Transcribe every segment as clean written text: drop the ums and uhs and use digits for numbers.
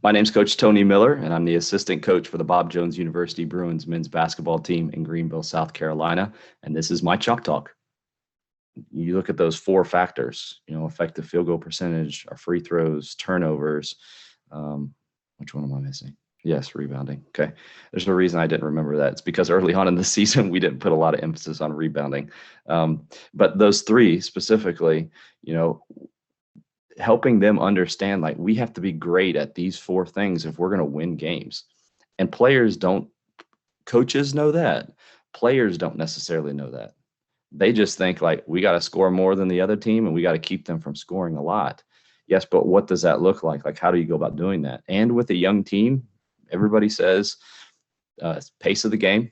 My name's Coach Tony Miller, and I'm the assistant coach for the Bob Jones University Bruins men's basketball team in Greenville, South Carolina. And this is my Chalk Talk. You look at those four factors, effective field goal percentage, our free throws, turnovers. Which one am I missing? Yes, rebounding. Okay. There's no reason I didn't remember that. It's because early on in the season, we didn't put a lot of emphasis on rebounding. But those three specifically, helping them understand like we have to be great at these four things if we're going to win games. And coaches know that. Players don't necessarily know that. They just think like we got to score more than the other team and we got to keep them from scoring a lot. Yes, but what does that look like? Like, how do you go about doing that? And with a young team, everybody says pace of the game,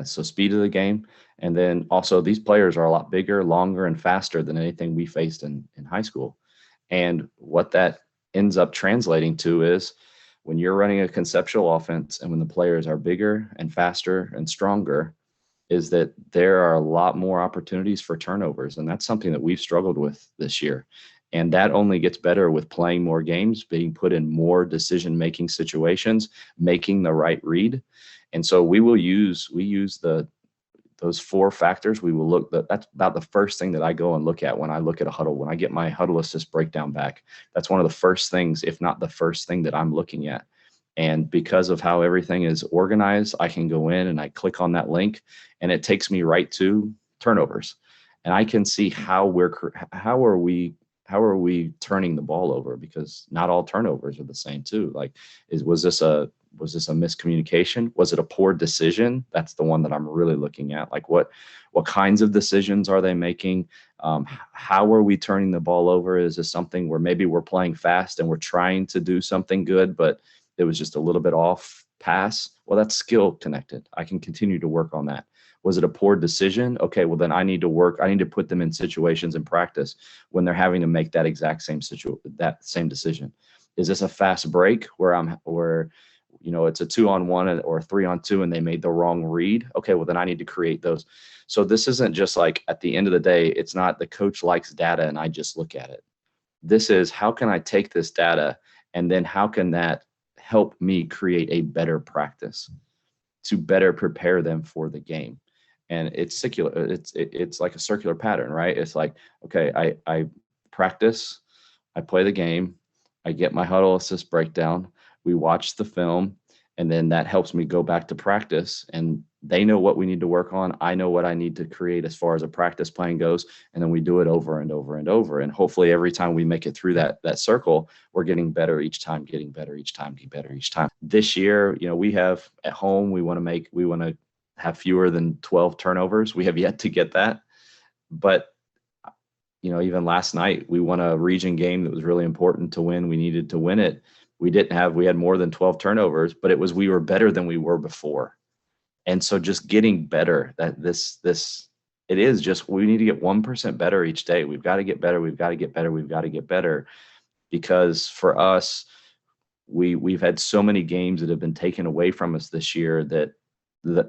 so speed of the game. And then also these players are a lot bigger, longer, and faster than anything we faced in high school. And what that ends up translating to is when you're running a conceptual offense and when the players are bigger and faster and stronger, is that there are a lot more opportunities for turnovers. And that's something that we've struggled with this year. And that only gets better with playing more games, being put in more decision-making situations, making the right read. And so we use those four factors. We will look that's about the first thing that I go and look at when I look at a huddle. When I get my huddle assist breakdown back, that's one of the first things, if not the first thing that I'm looking at. And because of how everything is organized, I can go in and I click on that link and it takes me right to turnovers. And I can see how are we turning the ball over, because not all turnovers are the same too. Like, was this a miscommunication? Was it a poor decision? That's the one that I'm really looking at. Like what kinds of decisions are they making? How are we turning the ball over? Is this something where maybe we're playing fast and we're trying to do something good, but it was just a little bit off pass? Well, that's skill connected. I can continue to work on that. Was it a poor decision? Okay, well then I need to put them in situations in practice when they're having to make that exact same decision. Is this a fast break where it's a 2-on-1 or a 3-on-2 and they made the wrong read? Okay, well then I need to create those. So this isn't just like at the end of the day, it's not the coach likes data and I just look at it. This is how can I take this data and then how can that help me create a better practice to better prepare them for the game? And it's circular. It's like a circular pattern, right? It's like, okay, I practice, I play the game, I get my huddle assist breakdown, we watch the film, and then that helps me go back to practice. And they know what we need to work on. I know what I need to create as far as a practice plan goes. And then we do it over and over and over. And hopefully every time we make it through that circle, we're getting better each time, getting better each time, getting better each time. This year, we have at home, we want to have fewer than 12 turnovers. We have yet to get that. But even last night, we won a region game that was really important to win. We needed to win it. We had more than 12 turnovers, but we were better than we were before. And so just getting better, it is just, we need to get 1% better each day. We've got to get better. We've got to get better. We've got to get better, because for us, we've had so many games that have been taken away from us this year that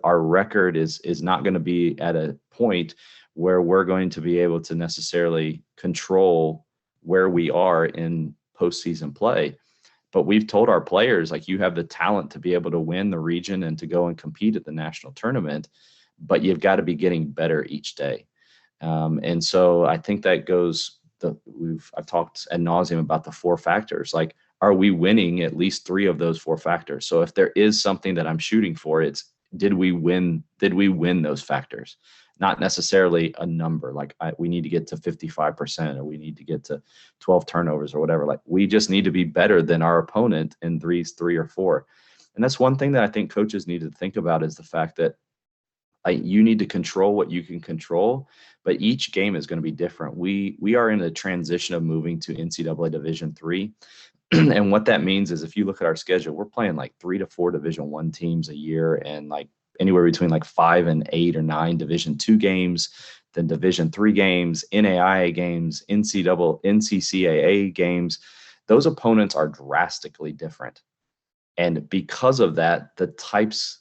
our record is not going to be at a point where we're going to be able to necessarily control where we are in postseason play. But we've told our players, like, you have the talent to be able to win the region and to go and compete at the national tournament, but you've got to be getting better each day. And so I think that I've talked ad nauseum about the four factors. Like, are we winning at least three of those four factors? So if there is something that I'm shooting for, it's, did we win those factors? Not necessarily a number like we need to get to 55% or we need to get to 12 turnovers or whatever. Like, we just need to be better than our opponent in three or four. And that's one thing that I think coaches need to think about, is the fact that you need to control what you can control, but each game is going to be different. We are in a transition of moving to NCAA Division III. And what that means is, if you look at our schedule, we're playing like 3 to 4 Division I teams a year, and like anywhere between like 5 and 8 or 9 Division II games, then Division III games, NAIA games, NCCAA games. Those opponents are drastically different. And because of that, the types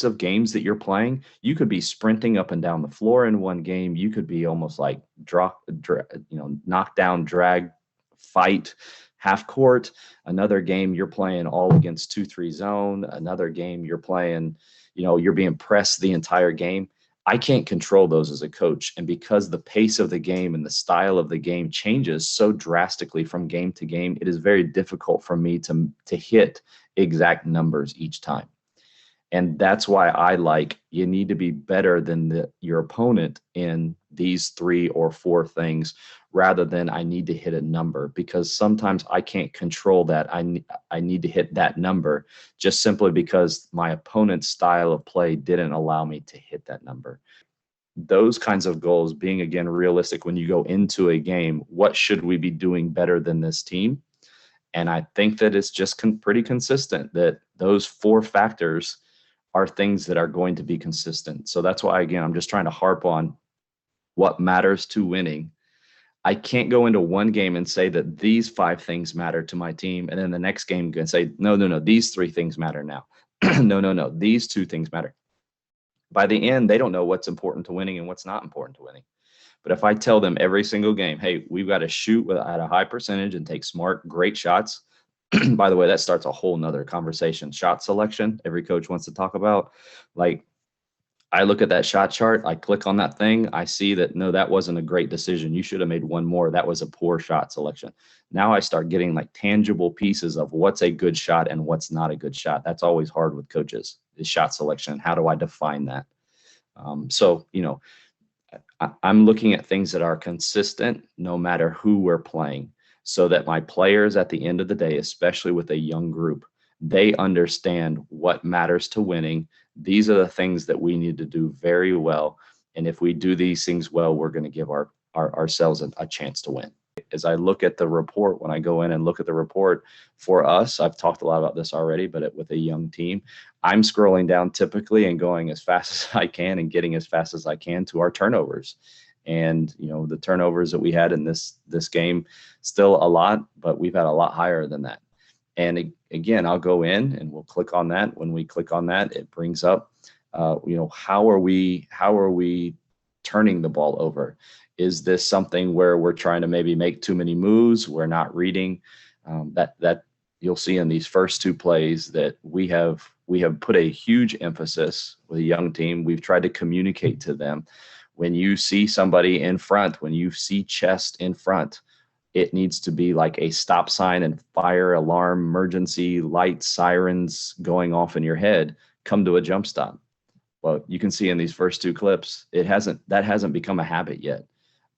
of games that you're playing, you could be sprinting up and down the floor in one game. You could be almost like knock down, drag, fight half court, another game you're playing all against 2-3 zone, another game you're playing, you're being pressed the entire game. I can't control those as a coach. And because the pace of the game and the style of the game changes so drastically from game to game, it is very difficult for me to hit exact numbers each time. And that's why you need to be better than your opponent in these 3 or 4 things rather than I need to hit a number, because sometimes I can't control that. I need to hit that number just simply because my opponent's style of play didn't allow me to hit that number. Those kinds of goals, being again realistic when you go into a game, what should we be doing better than this team? And I think that it's just pretty consistent that those 4 factors are things that are going to be consistent. So that's why, again, I'm just trying to harp on what matters to winning. I can't go into one game and say that these 5 things matter to my team, and then the next game and say, no, these 3 things matter now. No, these 2 things matter. By the end, they don't know what's important to winning and what's not important to winning. But if I tell them every single game, hey, we've got to shoot at a high percentage and take smart, great shots. By the way, that starts a whole nother conversation. Shot selection, every coach wants to talk about. Like, I look at that shot chart, I click on that thing, I see that, no, that wasn't a great decision. You should have made one more. That was a poor shot selection. Now I start getting like tangible pieces of what's a good shot and what's not a good shot. That's always hard with coaches, is shot selection. How do I define that? I'm looking at things that are consistent no matter who we're playing, so that my players at the end of the day, especially with a young group, they understand what matters to winning. These are the things that we need to do very well. And if we do these things well, we're going to give ourselves a chance to win. As I look at the report, when I go in and look at the report for us, I've talked a lot about this already, but with a young team, I'm scrolling down typically and going as fast as I can and getting as fast as I can to our turnovers. And, the turnovers that we had in this game, still a lot, but we've had a lot higher than that. And again, I'll go in and we'll click on that. When we click on that, it brings up, how are we turning the ball over? Is this something where we're trying to maybe make too many moves? We're not reading. That you'll see in these first 2 plays that we have put a huge emphasis with a young team. We've tried to communicate to them. When you see somebody in front, when you see chest in front, it needs to be like a stop sign and fire alarm, emergency lights, sirens going off in your head. Come to a jump stop. Well, you can see in these first 2 clips, that hasn't become a habit yet.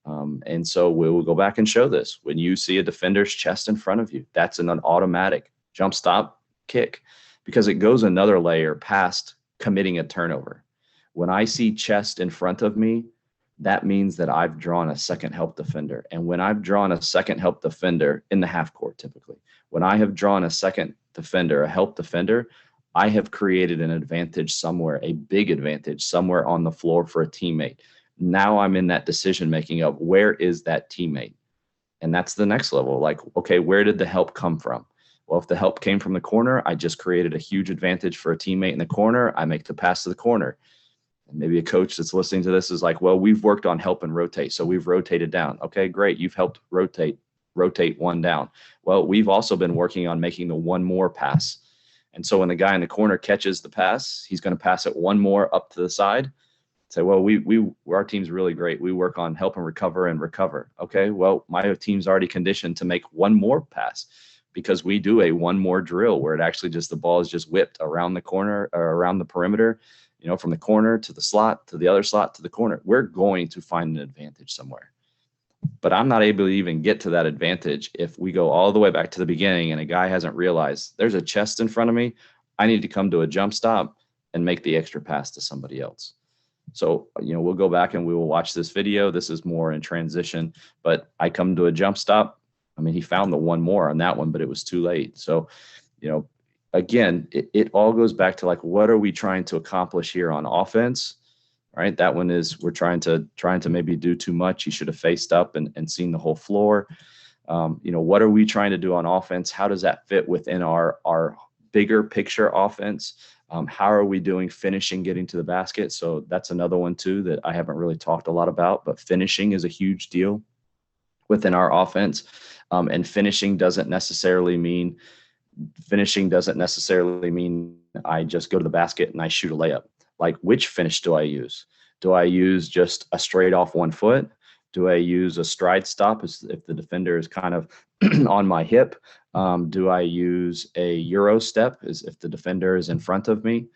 And so we will go back and show this. When you see a defender's chest in front of you, that's an automatic jump stop kick, because it goes another layer past committing a turnover. When I see chest in front of me, that means that I've drawn a second help defender. And when I've drawn a second help defender in the half court, typically, when I have drawn a second defender, a help defender, I have created an advantage somewhere, a big advantage somewhere on the floor for a teammate. Now I'm in that decision-making of where is that teammate? And that's the next level. Like, okay, where did the help come from? Well, if the help came from the corner, I just created a huge advantage for a teammate in the corner. I make the pass to the corner. And maybe a coach that's listening to this is like, well, we've worked on help and rotate. So we've rotated down. Okay, great. You've helped rotate one down. Well, we've also been working on making the one more pass. And so when the guy in the corner catches the pass, he's going to pass it one more up to the side. Say, well, our team's really great. We work on help and recover. Okay, well, my team's already conditioned to make one more pass, because we do a one more drill where it actually just, the ball is just whipped around the corner or around the perimeter, from the corner to the slot, to the other slot, to the corner. We're going to find an advantage somewhere. But I'm not able to even get to that advantage if we go all the way back to the beginning and a guy hasn't realized there's a chest in front of me. I need to come to a jump stop and make the extra pass to somebody else. So, we'll go back and we will watch this video. This is more in transition, but I come to a jump stop. I mean, he found the one more on that one, but it was too late. So, again, it all goes back to like, what are we trying to accomplish here on offense? Right. That one is, we're trying to maybe do too much. He should have faced up and seen the whole floor. What are we trying to do on offense? How does that fit within our bigger picture offense? How are we doing finishing, getting to the basket? So that's another one too that I haven't really talked a lot about, but finishing is a huge deal within our offense. And finishing doesn't necessarily mean I just go to the basket and I shoot a layup. Like, which finish do I use? Do I use just a straight off 1 foot? Do I use a stride stop if the defender is kind of on my hip? Do I use a Euro step as if the defender is in front of me?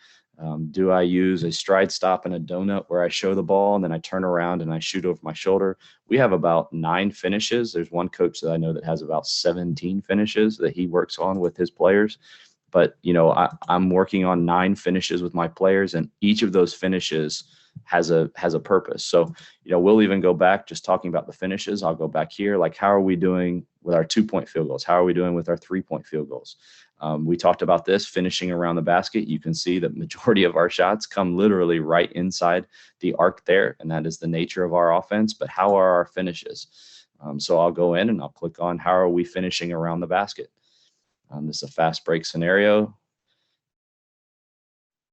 Do I use a stride stop and a donut where I show the ball and then I turn around and I shoot over my shoulder? We have about 9 finishes. There's one coach that I know that has about 17 finishes that he works on with his players. But, I'm working on 9 finishes with my players, and each of those finishes has a purpose. So, we'll even go back just talking about the finishes. I'll go back here. Like, how are we doing with our 2-point field goals? How are we doing with our 3-point field goals? We talked about this finishing around the basket. You can see that majority of our shots come literally right inside the arc there, and that is the nature of our offense. But how are our finishes? So I'll go in and I'll click on how are we finishing around the basket. This is a fast break scenario.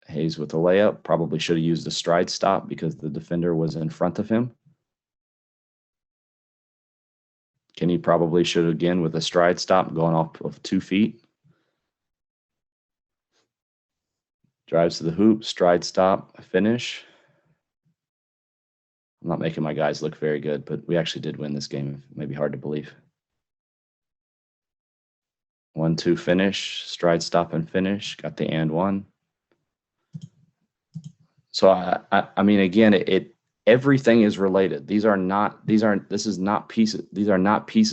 Hayes with a layup. Probably should have used a stride stop because the defender was in front of him. Kenny probably should, again, with a stride stop, going off of 2 feet. Drives to the hoop, stride stop, finish. I'm not making my guys look very good, but we actually did win this game. It may be hard to believe. 1-2 finish, stride stop and finish. Got the and one. So I mean, again, everything is related. These are not pieces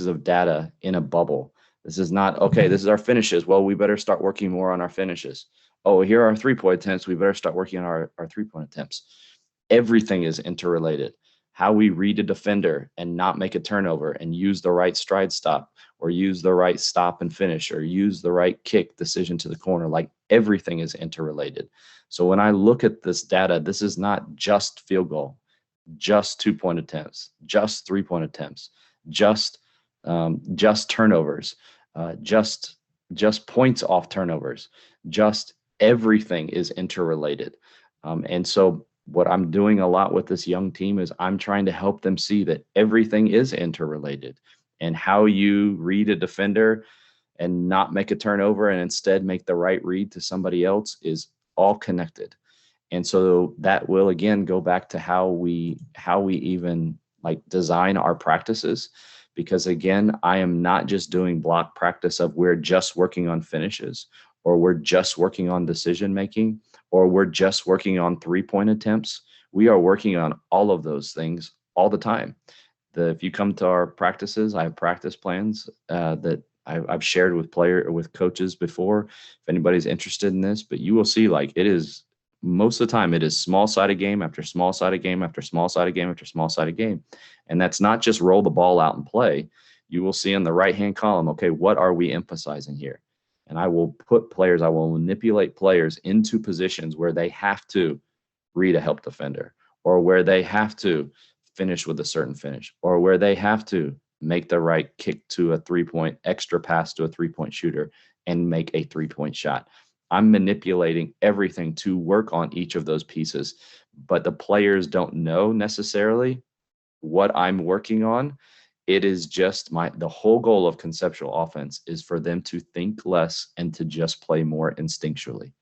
of data in a bubble. This is not, okay, this is our finishes. Well, we better start working more on our finishes. Oh, here are our 3-point attempts. We better start working on our 3-point attempts. Everything is interrelated. How we read a defender and not make a turnover and use the right stride stop or use the right stop and finish or use the right kick decision to the corner, like everything is interrelated. So when I look at this data, this is not just field goal, just 2-point attempts, just 3-point attempts, just turnovers, just points off turnovers, just everything is interrelated. And so what I'm doing a lot with this young team is I'm trying to help them see that everything is interrelated, and how you read a defender and not make a turnover and instead make the right read to somebody else is all connected. And so that will, again, go back to how we even like design our practices, because again, I am not just doing block practice of we're just working on finishes, or we're just working on decision making, or we're just working on 3-point attempts. We are working on all of those things all the time. If you come to our practices, I have practice plans that I've shared with coaches before, if anybody's interested in this, but you will see, like, it is most of the time, it is small sided game after small sided game after small sided game after small sided game. And that's not just roll the ball out and play. You will see in the right-hand column, okay, what are we emphasizing here? And I will manipulate players into positions where they have to read a help defender, or where they have to finish with a certain finish, or where they have to make the right kick to a 3-point extra pass to a 3-point shooter and make a 3-point shot. I'm manipulating everything to work on each of those pieces, but the players don't know necessarily what I'm working on. It is just the whole goal of conceptual offense is for them to think less and to just play more instinctually.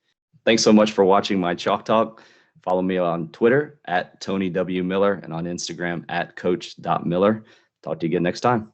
Thanks so much for watching my Chalk Talk. Follow me on Twitter at Tony W. Miller and on Instagram at coach.miller. Talk to you again next time.